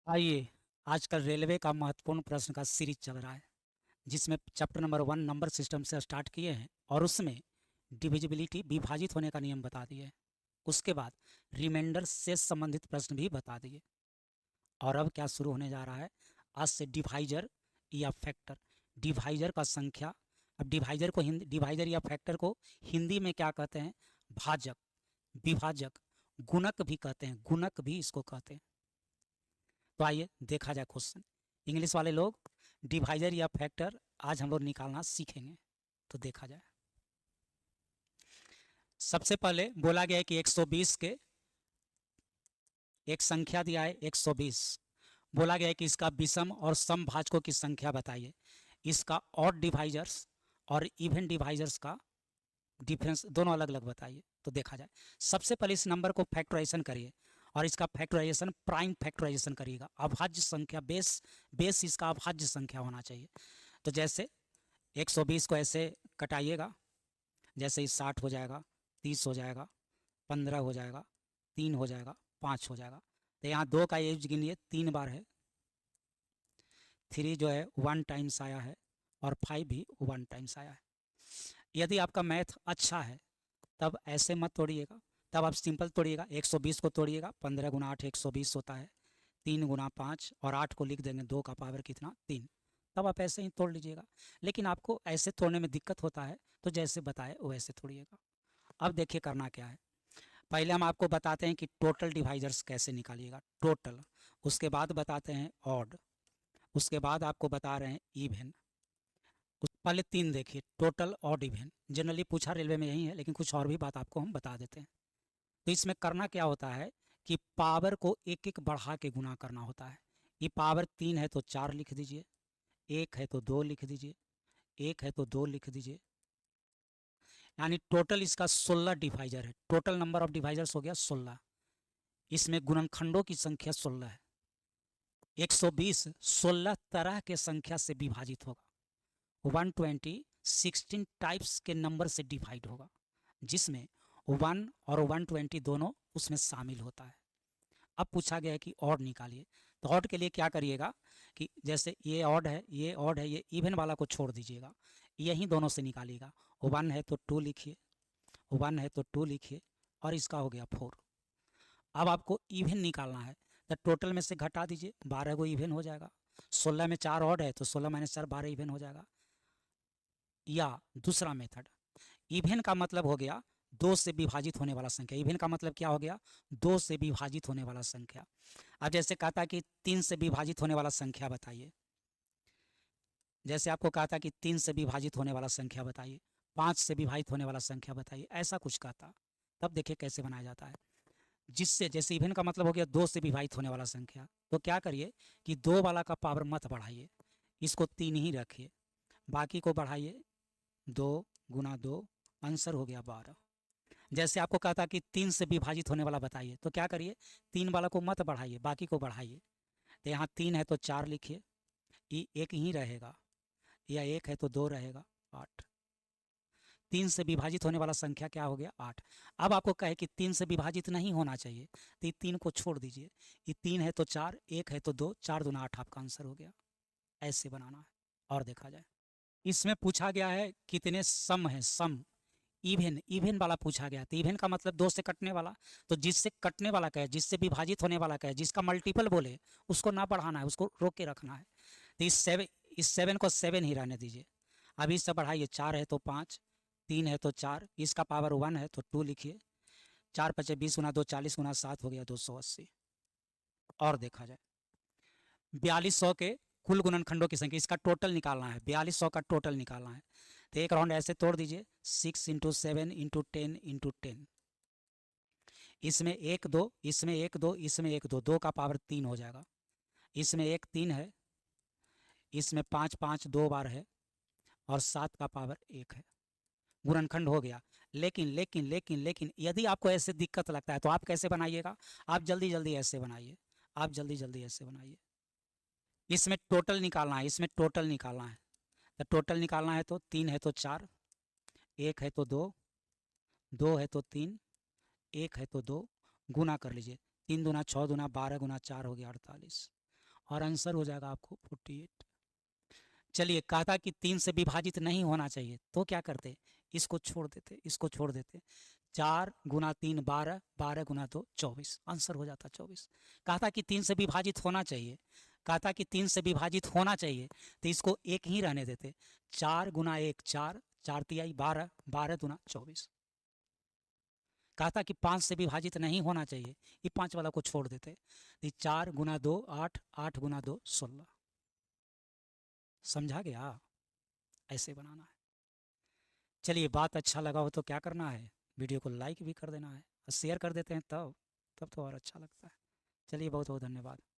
आइए, आजकल रेलवे का महत्वपूर्ण प्रश्न का सीरीज चल रहा है, जिसमें चैप्टर नंबर 1 नंबर सिस्टम से स्टार्ट किए हैं और उसमें डिविजिबिलिटी विभाजित होने का नियम बता दिए हैं। उसके बाद रिमाइंडर से संबंधित प्रश्न भी बता दिए। और अब क्या शुरू होने जा रहा है, आज से डिवाइजर या फैक्टर। डिवाइजर का संख्या। अब डिवाइजर को हिंदी, डिवाइजर या फैक्टर को हिंदी में क्या कहते हैं? भाजक, विभाजक, गुणक भी कहते हैं, गुणक भी इसको कहते हैं। तो आइए देखा जाए क्वेश्चन। इंग्लिश वाले लोग डिवाइजर या फैक्टर आज हम लोग निकालना सीखेंगे। तो देखा जाए, सबसे पहले बोला गया है कि 120 के एक संख्या दिया है 120। बोला गया है कि इसका विषम और सम भाजकों की संख्या बताइए। इसका ऑड डिवाइजर्स और इवन डिवाइजर्स का डिफरेंस दोनों अलग अलग बताइए। तो देखा जाए, सबसे पहले इस नंबर को फैक्टराइजेशन करिए और इसका फैक्टराइजेशन प्राइम फैक्टराइजेशन करिएगा। अभाज्य संख्या, बेस बेस इसका अभाज्य संख्या होना चाहिए। तो जैसे 120 को ऐसे कटाइएगा, जैसे ही 60 हो जाएगा, 30 हो जाएगा, 15 हो जाएगा, 3 हो जाएगा, 5 हो जाएगा। तो यहाँ 2 का यूज गिनिए, 3 बार है। 3 जो है 1 टाइम्स आया है और 5 भी 1 टाइम्स आया है। यदि आपका मैथ अच्छा है तब ऐसे मत तोड़िएगा, तब आप सिंपल तोड़िएगा। 120 को तोड़िएगा, 15 गुना 8 120 होता है, 3 गुना 5 और 8 को लिख देंगे 2 का पावर कितना 3। तब आप ऐसे ही तोड़ लीजिएगा। लेकिन आपको ऐसे तोड़ने में दिक्कत होता है तो जैसे बताए वैसे तोड़िएगा। अब देखिए करना क्या है। पहले हम आपको बताते हैं कि टोटल डिवाइजर्स कैसे निकालिएगा, टोटल। उसके बाद बताते हैं ऑड। उसके बाद आपको बता रहे हैं इवन। पहले 3 देखिए, टोटल ऑड इवन। जनरली पूछा रेलवे में यही है, लेकिन कुछ और भी बात आपको हम बता देते हैं। तो इसमें करना क्या होता है कि पावर को एक एक बढ़ा के गुना करना होता है। ये पावर 3 है तो 4 लिख दीजिए, 1 है तो 2 लिख दीजिए, 1 है तो 2 लिख दीजिए। यानी टोटल इसका 16 डिवाइजर है। टोटल नंबर ऑफ डिवाइजर्स हो गया 16। इसमें गुणनखंडों की संख्या 16 है। 120 16 तरह के संख्या से विभाजित होगा। 120 16 टाइप्स के नंबर से डिवाइड होगा, जिसमें 1 और 120 दोनों उसमें शामिल होता है। अब पूछा गया है कि ऑड निकालिए। तो ऑड के लिए क्या करिएगा कि जैसे ये ऑड है, ये ऑड है, ये इवन वाला को छोड़ दीजिएगा, यही दोनों से निकालिएगा। 1 है तो 2 लिखिए, 1 है तो 2 लिखिए, और इसका हो गया 4। अब आपको इवन निकालना है तो टोटल में से घटा दीजिए, 12 को इवन हो जाएगा। 16 में 4 ऑड है तो 16 माइनस 4 12 इवन हो जाएगा। या दूसरा मेथड, इवन का मतलब हो गया 2 से विभाजित होने वाला संख्या। इवन का मतलब क्या हो गया? 2 से विभाजित होने वाला संख्या। अब जैसे कहा था कि 3 से विभाजित होने वाला संख्या बताइए, जैसे आपको कहा था कि 3 से विभाजित होने वाला संख्या बताइए, 5 से विभाजित होने वाला संख्या बताइए, ऐसा कुछ कहा था। तब देखिए कैसे बनाया जाता है। जिससे, जैसे इवन का मतलब हो गया 2 से विभाजित होने वाला संख्या, तो क्या करिए कि 2 वाला का पावर मत बढ़ाइए, इसको 3 ही रखिए, बाकी को बढ़ाइए। 2 गुना 2, आंसर हो गया 12। जैसे आपको कहा था कि 3 से विभाजित होने वाला बताइए, तो क्या करिए, 3 वाला को मत बढ़ाइए, बाकी को बढ़ाइए। तो यहाँ 3 है तो 4 लिखिए, ये एक ही रहेगा, या 1 है तो 2 रहेगा, 8। 3 से विभाजित होने वाला संख्या क्या हो गया? 8। अब आपको कहे कि 3 से विभाजित नहीं होना चाहिए, तो ये 3 को छोड़ दीजिए। ये 3 है तो 4, 1 है तो 2, 4 दूना 8 आपका आंसर हो गया। ऐसे बनाना है। और देखा जाए, इसमें पूछा गया है कितने सम है, सम। इवन, इवन वाला पूछा गया। तो इवन का मतलब 2 से कटने वाला। तो जिससे कटने वाला कहे, जिससे विभाजित होने वाला कहे, जिसका मल्टीपल बोले, उसको ना बढ़ाना है, उसको रोक के रखना है। तो इस 7 को 7 ही रहने दीजिए। अब इससे बढ़ाइए, 4 है तो 5, 3 है तो 4, इसका पावर 1 है तो 2 लिखिए। 4 पचे 20 गुना 2 40 गुना 7 हो गया 280। और देखा जाए, 4200 के कुल गुणनखंडों की संख्या, इसका टोटल निकालना है। 4200 का टोटल निकालना है। तो एक राउंड ऐसे तोड़ दीजिए, 6 इंटू 7 इंटू 10 इंटू 10। इसमें 1 2, इसमें 1 2, इसमें 1 2, 2 का पावर 3 हो जाएगा। इसमें 1 3 है, इसमें 5 5 2 बार है, और 7 का पावर 1 है। गुणनखंड हो गया। लेकिन लेकिन लेकिन लेकिन यदि आपको ऐसे दिक्कत लगता है तो आप कैसे बनाइएगा? आप जल्दी जल्दी ऐसे बनाइए, आप जल्दी जल्दी ऐसे बनाइए। इसमें टोटल निकालना है, इसमें टोटल निकालना है। तो टोटल निकालना है तो 3 है तो 4, 1 है तो 2, 2 है तो 3, 1 है तो 2, गुना कर लीजिए। 3 दूना 6 दूना 12 गुना 4 हो गया 48। और आंसर हो जाएगा आपको 48। चलिए, कहा था कि 3 से विभाजित नहीं होना चाहिए, तो क्या करते, इसको छोड़ देते, इसको छोड़ देते। 4 गुना 3 12, 12 गुना 2 24, आंसर हो जाता 24। कहा था कि 3 से विभाजित होना चाहिए, कहा था कि 3 से विभाजित होना चाहिए, तो इसको एक ही रहने देते। 4 गुना 1 4, 4 तिहाई 12, 12 गुना 24। कहा था कि 5 से विभाजित नहीं होना चाहिए, ये 5 वाला को छोड़ देते। 4 गुना 2 8, 8 गुना 2 16। समझा गया, ऐसे बनाना है। चलिए, बात अच्छा लगा हो तो क्या करना है, वीडियो को लाइक भी कर देना है और शेयर कर देते हैं, तब तो और अच्छा लगता है। चलिए, बहुत बहुत धन्यवाद।